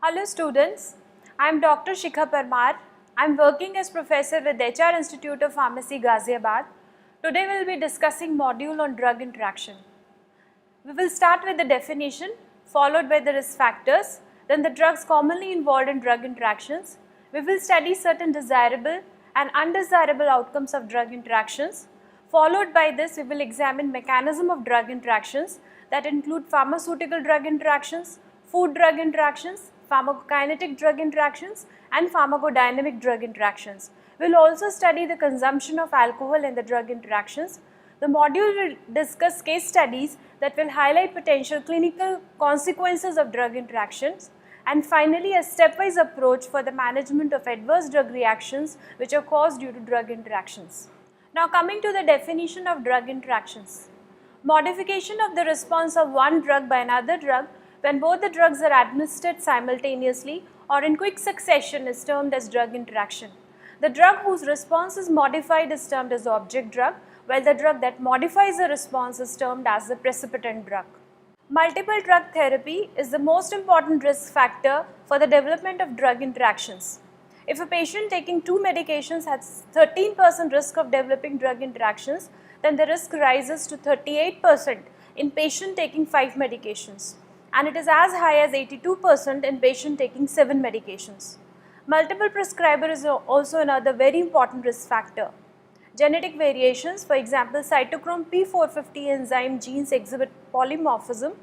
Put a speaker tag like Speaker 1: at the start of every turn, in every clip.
Speaker 1: Hello students, I am Dr. Shikha Parmar. I am working as professor with HR Institute of Pharmacy, Ghaziabad. Today we will be discussing module on drug interaction. We will start with the definition, followed by the risk factors, then the drugs commonly involved in drug interactions. We will study certain desirable and undesirable outcomes of drug interactions. Followed by this, we will examine mechanism of drug interactions that include pharmaceutical drug interactions, food drug interactions, pharmacokinetic drug interactions, and pharmacodynamic drug interactions. We will also study the consumption of alcohol in the drug interactions. The module will discuss case studies that will highlight potential clinical consequences of drug interactions, and finally a stepwise approach for the management of adverse drug reactions which are caused due to drug interactions. Now coming to the definition of drug interactions. Modification of the response of one drug by another drug when both the drugs are administered simultaneously or in quick succession is termed as drug interaction. The drug whose response is modified is termed as the object drug, while the drug that modifies the response is termed as the precipitant drug. Multiple drug therapy is the most important risk factor for the development of drug interactions. If a patient taking 2 medications has 13% risk of developing drug interactions, then the risk rises to 38% in patient taking 5 medications, and it is as high as 82% in patient taking 7 medications. Multiple prescriber is also another very important risk factor. Genetic variations, for example, cytochrome P450 enzyme genes exhibit polymorphism,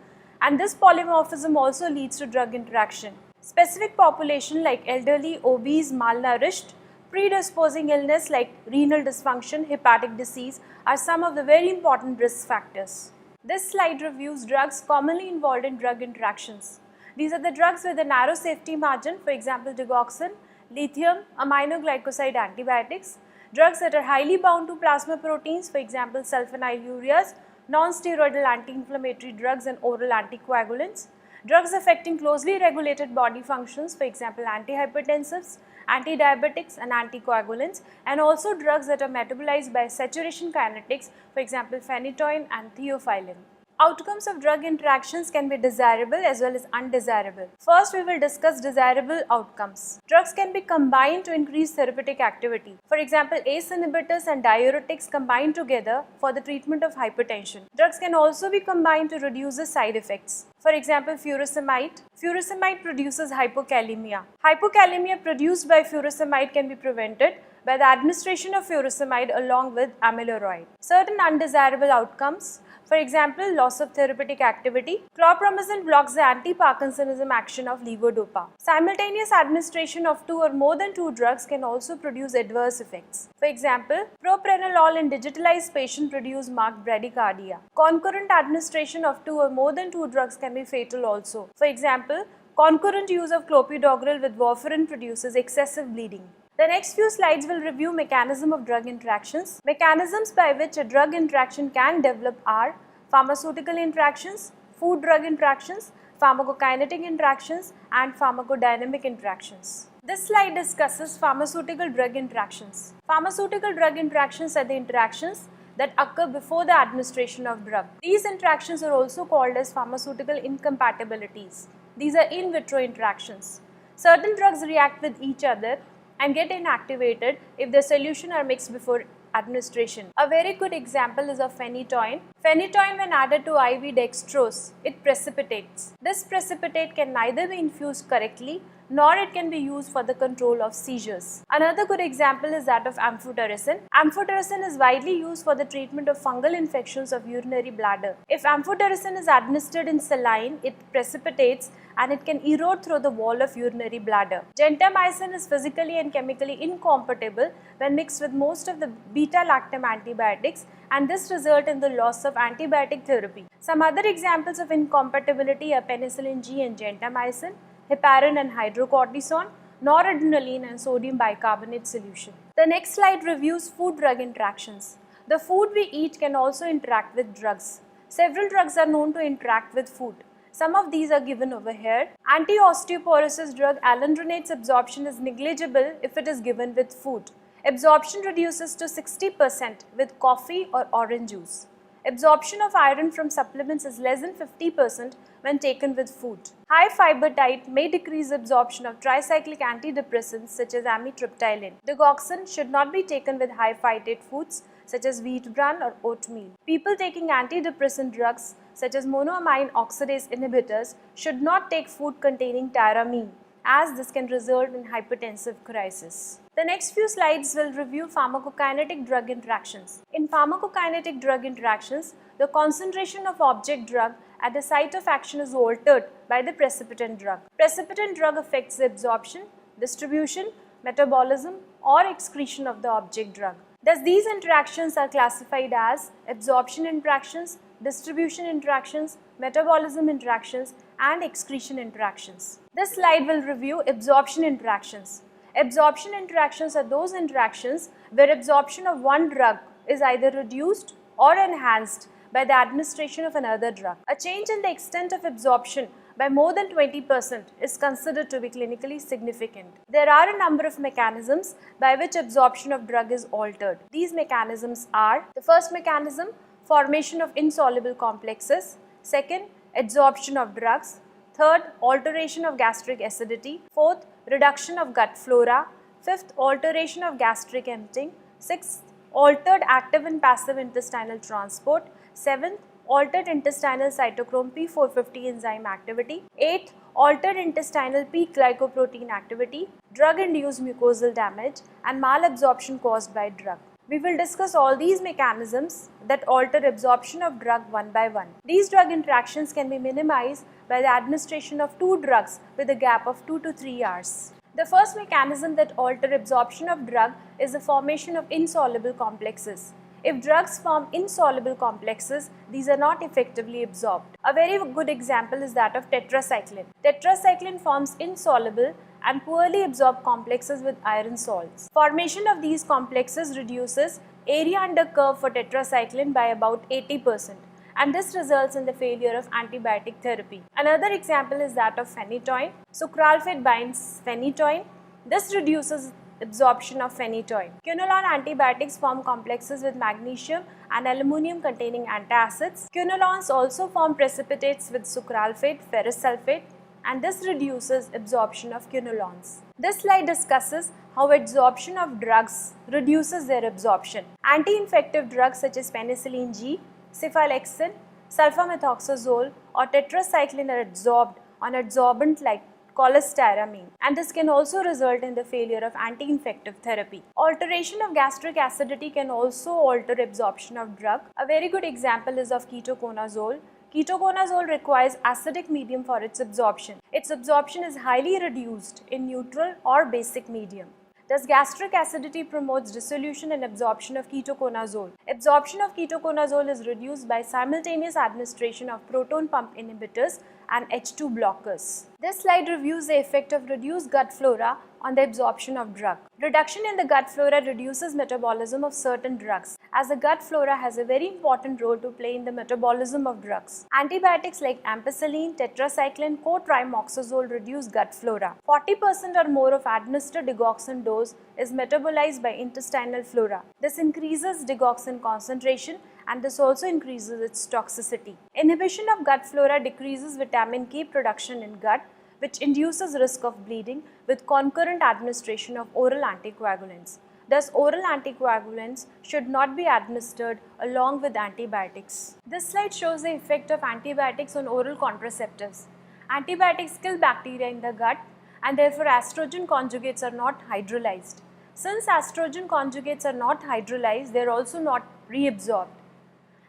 Speaker 1: and this polymorphism also leads to drug interaction. Specific population like elderly, obese, malnourished, predisposing illness like renal dysfunction, hepatic disease are some of the very important risk factors. This slide reviews drugs commonly involved in drug interactions. These are the drugs with a narrow safety margin, for example digoxin, lithium, aminoglycoside antibiotics, drugs that are highly bound to plasma proteins, for example sulfonylureas, non-steroidal anti-inflammatory drugs and oral anticoagulants, drugs affecting closely regulated body functions, for example antihypertensives, antidiabetics and anticoagulants, and also drugs that are metabolized by saturation kinetics, for example phenytoin and theophylline. Outcomes of drug interactions can be desirable as well as undesirable. First, we will discuss desirable outcomes. Drugs can be combined to increase therapeutic activity. For example, ACE inhibitors and diuretics combine together for the treatment of hypertension. Drugs can also be combined to reduce the side effects. For example, furosemide. Furosemide produces hypokalemia. Hypokalemia produced by furosemide can be prevented by the administration of furosemide along with amiloride. Certain undesirable outcomes. For example, loss of therapeutic activity. Chlorpromazine blocks the anti-Parkinsonism action of levodopa. Simultaneous administration of 2 or more than 2 drugs can also produce adverse effects. For example, propranolol in digitalized patient produce marked bradycardia. Concurrent administration of 2 or more than 2 drugs can be fatal also. For example, concurrent use of clopidogrel with warfarin produces excessive bleeding. The next few slides will review mechanism of drug interactions. Mechanisms by which a drug interaction can develop are pharmaceutical interactions, food drug interactions, pharmacokinetic interactions, and pharmacodynamic interactions. This slide discusses pharmaceutical drug interactions. Pharmaceutical drug interactions are the interactions that occur before the administration of drug. These interactions are also called as pharmaceutical incompatibilities. These are in vitro interactions. Certain drugs react with each other and get inactivated if the solution are mixed before administration. A very good example is of phenytoin. Phenytoin, when added to IV dextrose, it precipitates. This precipitate can neither be infused correctly nor it can be used for the control of seizures. Another good example is that of amphotericin. Amphotericin is widely used for the treatment of fungal infections of urinary bladder. If amphotericin is administered in saline, it precipitates and it can erode through the wall of urinary bladder. Gentamicin is physically and chemically incompatible when mixed with most of the beta-lactam antibiotics, and this results in the loss of antibiotic therapy. Some other examples of incompatibility are penicillin G and gentamicin, heparin and hydrocortisone, noradrenaline and sodium bicarbonate solution. The next slide reviews food drug interactions. The food we eat can also interact with drugs. Several drugs are known to interact with food. Some of these are given over here. Anti-osteoporosis drug alendronate's absorption is negligible if it is given with food. Absorption reduces to 60% with coffee or orange juice. Absorption of iron from supplements is less than 50% when taken with food. High fiber diet may decrease absorption of tricyclic antidepressants such as amitriptyline. Digoxin should not be taken with high phytate foods such as wheat bran or oatmeal. People taking antidepressant drugs such as monoamine oxidase inhibitors should not take food containing tyramine, as this can result in hypertensive crisis. The next few slides will review pharmacokinetic drug interactions. In pharmacokinetic drug interactions, the concentration of object drug at the site of action is altered by the precipitant drug. Precipitant drug affects the absorption, distribution, metabolism or excretion of the object drug. Thus, these interactions are classified as absorption interactions, distribution interactions, metabolism interactions and excretion interactions. This slide will review absorption interactions. Absorption interactions are those interactions where absorption of one drug is either reduced or enhanced by the administration of another drug. A change in the extent of absorption by more than 20% is considered to be clinically significant. There are a number of mechanisms by which absorption of drug is altered. These mechanisms are: the first mechanism, formation of insoluble complexes; second, adsorption of drugs; third, alteration of gastric acidity; fourth, reduction of gut flora; fifth, alteration of gastric emptying; sixth, altered active and passive intestinal transport; seventh, altered intestinal cytochrome P450 enzyme activity; eighth, altered intestinal P-glycoprotein activity; drug-induced mucosal damage and malabsorption caused by drug. We will discuss all these mechanisms that alter absorption of drug one by one. These drug interactions can be minimized by the administration of two drugs with a gap of 2 to 3 hours. The first mechanism that alter absorption of drug is the formation of insoluble complexes. If drugs form insoluble complexes, these are not effectively absorbed. A very good example is that of tetracycline. Tetracycline forms insoluble and poorly absorbed complexes with iron salts. Formation of these complexes reduces area under curve for tetracycline by about 80%, and this results in the failure of antibiotic therapy. Another example is that of phenytoin. Sucralfate binds phenytoin. This reduces absorption of phenytoin. Quinolone antibiotics form complexes with magnesium and aluminum containing antacids. Quinolones also form precipitates with sucralfate, ferrous sulfate, and this reduces absorption of quinolones. This slide discusses how adsorption of drugs reduces their absorption. Anti-infective drugs such as penicillin G, cephalexin, sulfamethoxazole or tetracycline are absorbed on adsorbent like cholestyramine, and this can also result in the failure of anti-infective therapy. Alteration of gastric acidity can also alter absorption of drug. A very good example is of ketoconazole. Ketoconazole requires acidic medium for its absorption. Its absorption is highly reduced in neutral or basic medium. Thus, gastric acidity promotes dissolution and absorption of ketoconazole. Absorption of ketoconazole is reduced by simultaneous administration of proton pump inhibitors and H2 blockers. This slide reviews the effect of reduced gut flora on the absorption of drug. Reduction in the gut flora reduces metabolism of certain drugs, as the gut flora has a very important role to play in the metabolism of drugs. Antibiotics like ampicillin, tetracycline, cotrimoxazole reduce gut flora. 40% or more of administered digoxin dose is metabolized by intestinal flora. This increases digoxin concentration, and this also increases its toxicity. Inhibition of gut flora decreases vitamin K production in gut, which induces risk of bleeding with concurrent administration of oral anticoagulants. Thus, oral anticoagulants should not be administered along with antibiotics. This slide shows the effect of antibiotics on oral contraceptives. Antibiotics kill bacteria in the gut, and therefore estrogen conjugates are not hydrolyzed. Since estrogen conjugates are not hydrolyzed, they are also not reabsorbed.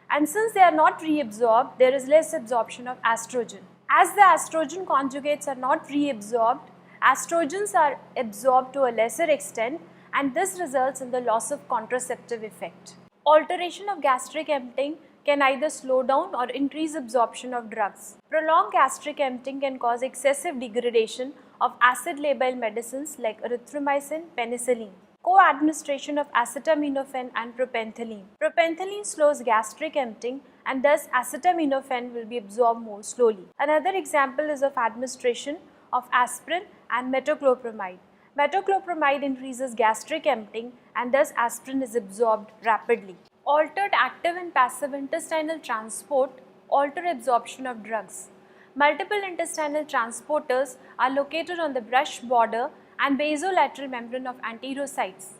Speaker 1: And since they are not reabsorbed, there is less absorption of estrogen. As the estrogen conjugates are not reabsorbed, estrogens are absorbed to a lesser extent, and this results in the loss of contraceptive effect. Alteration of gastric emptying can either slow down or increase absorption of drugs. Prolonged gastric emptying can cause excessive degradation of acid-labile medicines like erythromycin, penicillin. Co-administration of acetaminophen and propenthylene. Propenthylene slows gastric emptying, and thus acetaminophen will be absorbed more slowly. Another example is of administration of aspirin and metoclopramide. Metoclopramide increases gastric emptying, and thus aspirin is absorbed rapidly. Altered active and passive intestinal transport alter absorption of drugs. Multiple intestinal transporters are located on the brush border and basolateral membrane of enterocytes.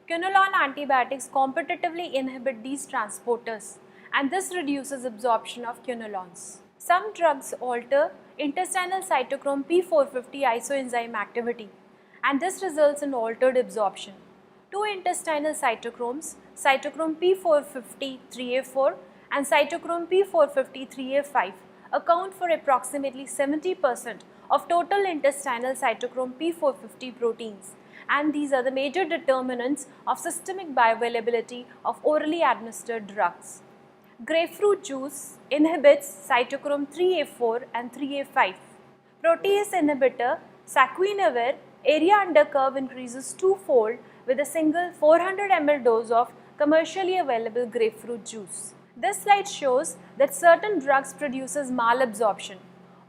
Speaker 1: Quinolone antibiotics competitively inhibit these transporters, and this reduces absorption of quinolones. Some drugs alter intestinal cytochrome P450 isoenzyme activity, and this results in altered absorption. Two intestinal cytochromes, cytochrome P450 3A4 and cytochrome P450 3A5, account for approximately 70% of total intestinal cytochrome P450 proteins, and these are the major determinants of systemic bioavailability of orally administered drugs. Grapefruit juice inhibits cytochrome 3A4 and 3A5. Protease inhibitor saquinavir area under curve increases twofold with a single 400 ml dose of commercially available grapefruit juice. This slide shows that certain drugs produces malabsorption.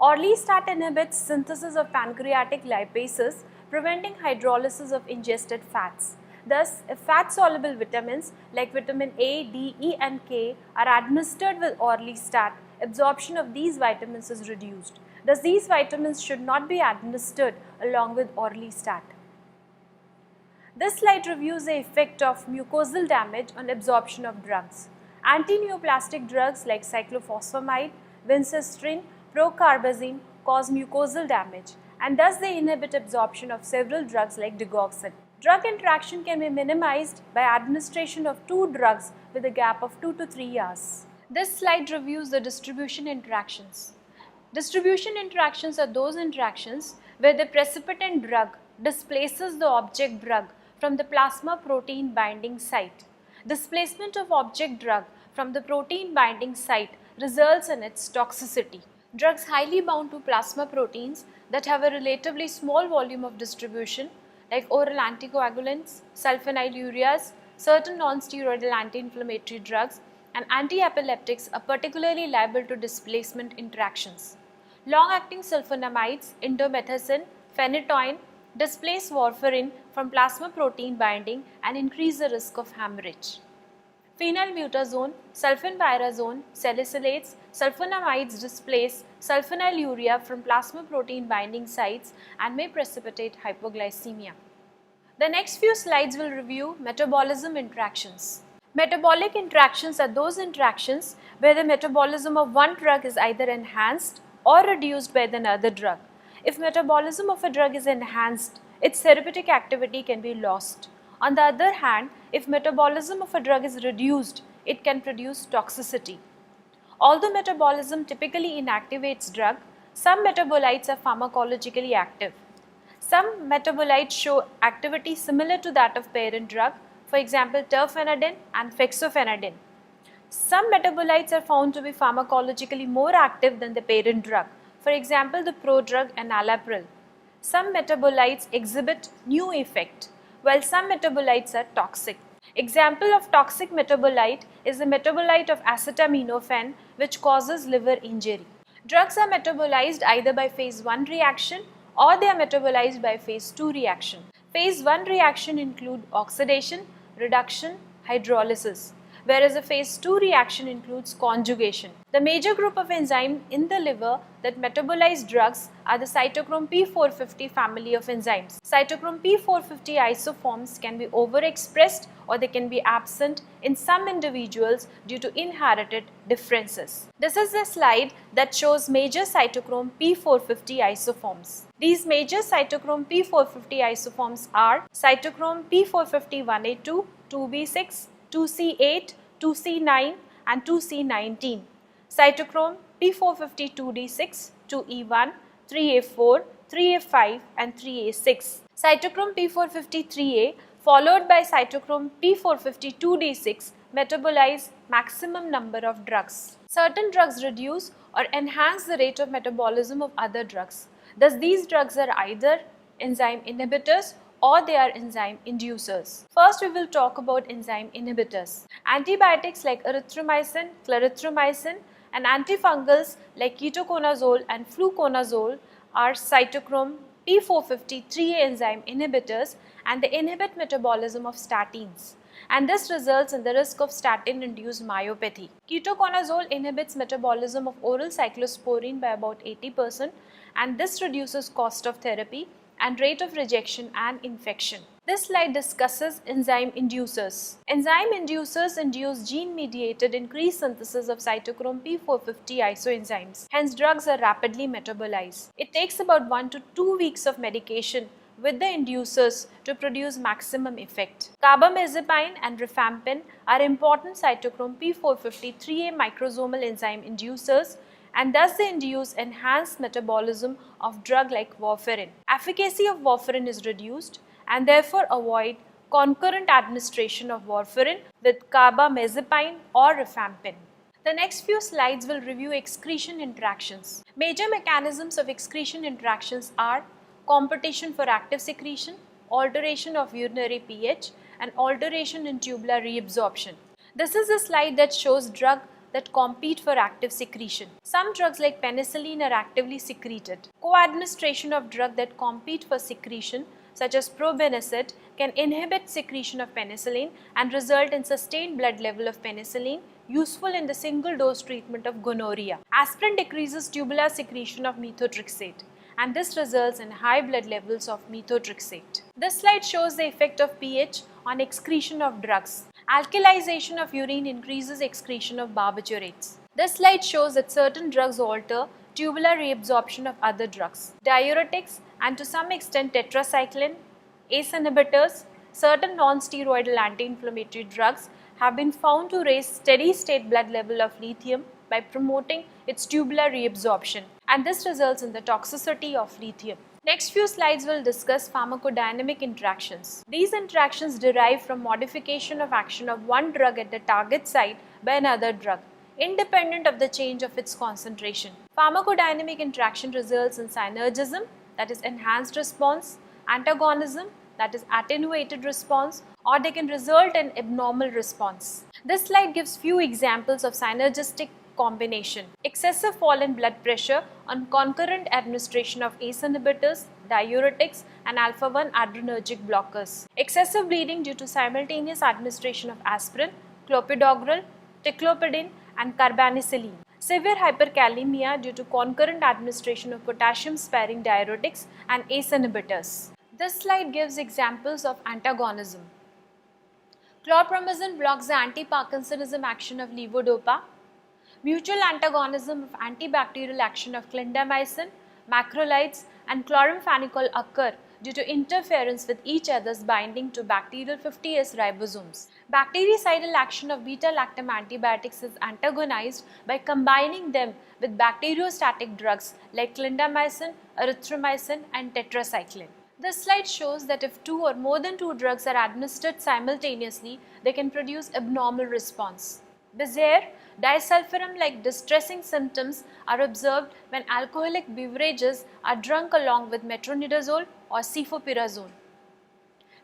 Speaker 1: Orlistat inhibits synthesis of pancreatic lipases, preventing hydrolysis of ingested fats. Thus, if fat-soluble vitamins like vitamin A, D, E and K are administered with orlistat, absorption of these vitamins is reduced. Thus, these vitamins should not be administered along with orlistat. This slide reviews the effect of mucosal damage on absorption of drugs. Antineoplastic drugs like cyclophosphamide, vincristine, procarbazine cause mucosal damage, and thus they inhibit absorption of several drugs like digoxin. Drug interaction can be minimized by administration of two drugs with a gap of 2 to 3 hours. This slide reviews the distribution interactions. Distribution interactions are those interactions where the precipitant drug displaces the object drug from the plasma protein binding site. Displacement of object drug from the protein binding site results in its toxicity. Drugs highly bound to plasma proteins that have a relatively small volume of distribution like oral anticoagulants, sulfonylureas, certain non-steroidal anti-inflammatory drugs and anti-epileptics are particularly liable to displacement interactions. Long-acting sulfonamides, indomethacin, phenytoin displace warfarin from plasma protein binding and increase the risk of hemorrhage. Phenylbutazone, sulfenpyrazone, salicylates, sulfonamides displace sulfonylurea from plasma protein binding sites and may precipitate hypoglycemia. The next few slides will review metabolism interactions. Metabolic interactions are those interactions where the metabolism of one drug is either enhanced or reduced by another drug. If metabolism of a drug is enhanced, its therapeutic activity can be lost. On the other hand, if metabolism of a drug is reduced, it can produce toxicity. Although metabolism typically inactivates drug, some metabolites are pharmacologically active. Some metabolites show activity similar to that of parent drug, for example terfenadine and fexofenadine. Some metabolites are found to be pharmacologically more active than the parent drug, for example the prodrug enalapril. Some metabolites exhibit new effect, while some metabolites are toxic. Example of toxic metabolite is the metabolite of acetaminophen which causes liver injury. Drugs are metabolized either by phase 1 reaction or they are metabolized by phase 2 reaction. Phase 1 reaction include oxidation, reduction, hydrolysis, whereas a phase 2 reaction includes conjugation. The major group of enzymes in the liver that metabolize drugs are the cytochrome P450 family of enzymes. Cytochrome P450 isoforms can be overexpressed or they can be absent in some individuals due to inherited differences. This is a slide that shows major cytochrome P450 isoforms. These major cytochrome P450 isoforms are cytochrome P450 1A2, 2B6, 2C8, 2C9 and 2C19. Cytochrome P450 2D6, 2E1, 3A4, 3A5 and 3A6. Cytochrome P450 3A followed by cytochrome P450 2D6 metabolize maximum number of drugs. Certain drugs reduce or enhance the rate of metabolism of other drugs. Thus, these drugs are either enzyme inhibitors or they are enzyme inducers. First, we will talk about enzyme inhibitors. Antibiotics like erythromycin, clarithromycin and antifungals like ketoconazole and fluconazole are cytochrome P450 3A enzyme inhibitors and they inhibit metabolism of statins. and this results in the risk of statin-induced myopathy. Ketoconazole inhibits metabolism of oral cyclosporine by about 80%, and this reduces cost of therapy and rate of rejection and infection. This slide discusses enzyme inducers. Enzyme inducers induce gene-mediated increased synthesis of cytochrome P450 isoenzymes. Hence, drugs are rapidly metabolized. It takes about 1 to 2 weeks of medication with the inducers to produce maximum effect. Carbamazepine and rifampin are important cytochrome P450 3A microsomal enzyme inducers, and thus they induce enhanced metabolism of drug like warfarin. Efficacy of warfarin is reduced, and therefore avoid concurrent administration of warfarin with carbamazepine or rifampin. The next few slides will review excretion interactions. Major mechanisms of excretion interactions are competition for active secretion, alteration of urinary pH, and alteration in tubular reabsorption. This is a slide that shows drugs that compete for active secretion. Some drugs like penicillin are actively secreted. Co-administration of drugs that compete for secretion, such as probenecid, can inhibit secretion of penicillin and result in sustained blood level of penicillin, useful in the single dose treatment of gonorrhea. Aspirin decreases tubular secretion of methotrexate, and this results in high blood levels of methotrexate. This slide shows the effect of pH on excretion of drugs. Alkalization of urine increases excretion of barbiturates. This slide shows that certain drugs alter tubular reabsorption of other drugs. Diuretics and to some extent tetracycline, ACE inhibitors, certain non-steroidal anti-inflammatory drugs have been found to raise steady state blood level of lithium by promoting its tubular reabsorption, and this results in the toxicity of lithium. Next few slides will discuss pharmacodynamic interactions. These interactions derive from modification of action of one drug at the target site by another drug, independent of the change of its concentration. Pharmacodynamic interaction results in synergism, that is enhanced response, antagonism, that is attenuated response, or they can result in abnormal response. This slide gives few examples of synergistic combination. Excessive fall in blood pressure on concurrent administration of ACE inhibitors, diuretics, and alpha-1 adrenergic blockers. Excessive bleeding due to simultaneous administration of aspirin, clopidogrel, ticlopidine, and carbanicillin. Severe hyperkalemia due to concurrent administration of potassium-sparing diuretics and ACE inhibitors. This slide gives examples of antagonism. Chlorpromazine blocks the anti-Parkinsonism action of levodopa. Mutual antagonism of antibacterial action of clindamycin, macrolides, and chloramphenicol occur due to interference with each other's binding to bacterial 50S ribosomes. Bactericidal action of beta-lactam antibiotics is antagonized by combining them with bacteriostatic drugs like clindamycin, erythromycin, and tetracycline. This slide shows that if 2 or more than 2 drugs are administered simultaneously, they can produce abnormal response. Bezier, disulfiram-like distressing symptoms are observed when alcoholic beverages are drunk along with metronidazole or cefoperazone.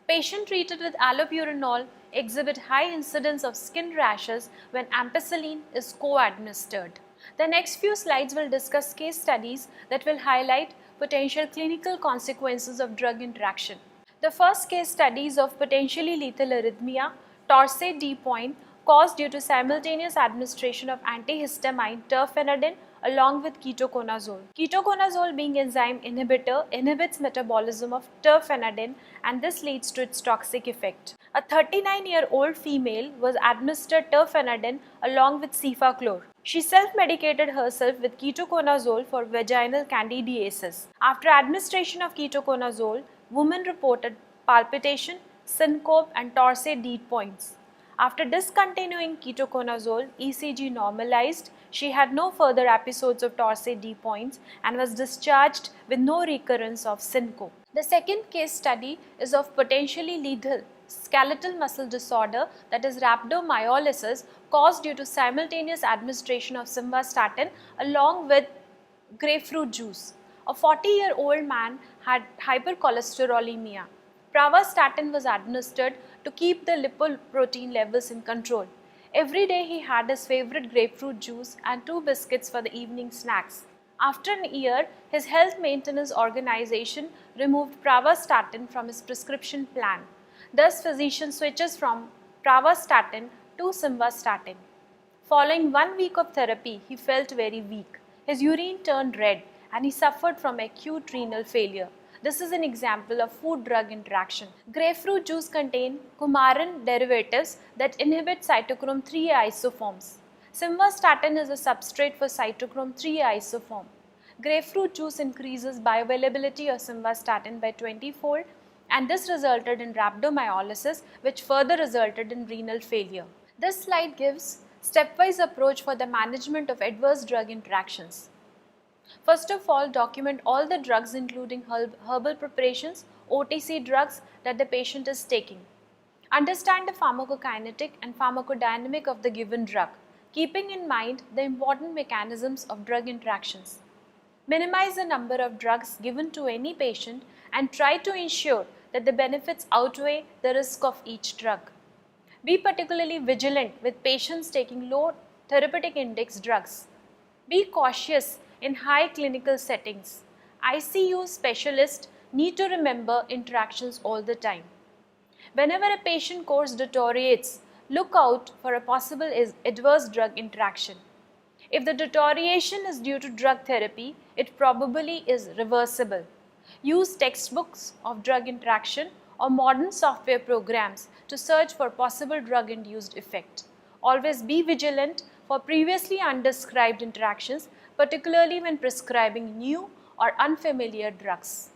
Speaker 1: Patients treated with allopurinol exhibit high incidence of skin rashes when ampicillin is co-administered. The next few slides will discuss case studies that will highlight potential clinical consequences of drug interaction. The first case study is of potentially lethal arrhythmia, torsade D point, caused due to simultaneous administration of antihistamine terfenadine along with ketoconazole. Ketoconazole, being enzyme inhibitor, inhibits metabolism of terfenadine, and this leads to its toxic effect. A 39-year-old female was administered terfenadine along with cefaclor. She self-medicated herself with ketoconazole for vaginal candidiasis. After administration of ketoconazole, woman reported palpitation, syncope, and torsade D points. After discontinuing ketoconazole, ECG normalized. She had no further episodes of torsade D points and was discharged with no recurrence of syncope. The second case study is of potentially lethal skeletal muscle disorder, that is rhabdomyolysis, caused due to simultaneous administration of simvastatin along with grapefruit juice. A 40-year-old man had hypercholesterolemia. Pravastatin was administered to keep the lipoprotein levels in control. Every day he had his favorite grapefruit juice and 2 biscuits for the evening snacks. After a year, his health maintenance organization removed pravastatin from his prescription plan. Thus, physician switches from pravastatin to simvastatin. Following 1 week of therapy, he felt very weak. His urine turned red and he suffered from acute renal failure. This is an example of food-drug interaction. Grapefruit juice contains coumarin derivatives that inhibit cytochrome 3A isoforms. Simvastatin is a substrate for cytochrome 3A isoform. Grapefruit juice increases bioavailability of simvastatin by 20-fold, and this resulted in rhabdomyolysis, which further resulted in renal failure. This slide gives stepwise approach for the management of adverse drug interactions. First of all, document all the drugs including herbal preparations, OTC drugs that the patient is taking. Understand the pharmacokinetic and pharmacodynamic of the given drug, keeping in mind the important mechanisms of drug interactions. Minimize the number of drugs given to any patient and try to ensure that the benefits outweigh the risk of each drug. Be particularly vigilant with patients taking low therapeutic index drugs. Be cautious in high clinical settings. ICU specialists need to remember interactions all the time. Whenever a patient course deteriorates, look out for a possible adverse drug interaction. If the deterioration is due to drug therapy, it probably is reversible. Use textbooks of drug interaction or modern software programs to search for possible drug-induced effect. Always be vigilant for previously undescribed interactions, particularly when prescribing new or unfamiliar drugs.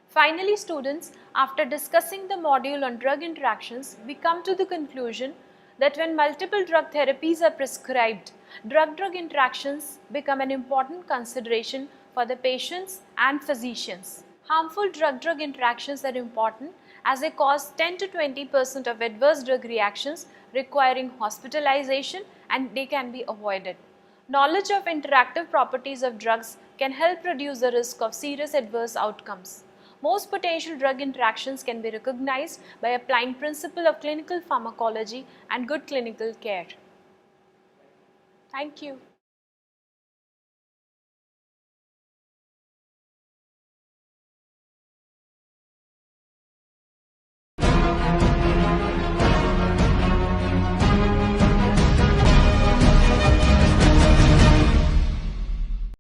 Speaker 1: Finally, students, after discussing the module on drug interactions, we come to the conclusion that when multiple drug therapies are prescribed, drug-drug interactions become an important consideration for the patients and physicians. Harmful drug-drug interactions are important as they cause 10 to 20% of adverse drug reactions requiring hospitalization, and they can be avoided. Knowledge of interactive properties of drugs can help reduce the risk of serious adverse outcomes. Most potential drug interactions can be recognized by applying principle of clinical pharmacology and good clinical care. Thank you.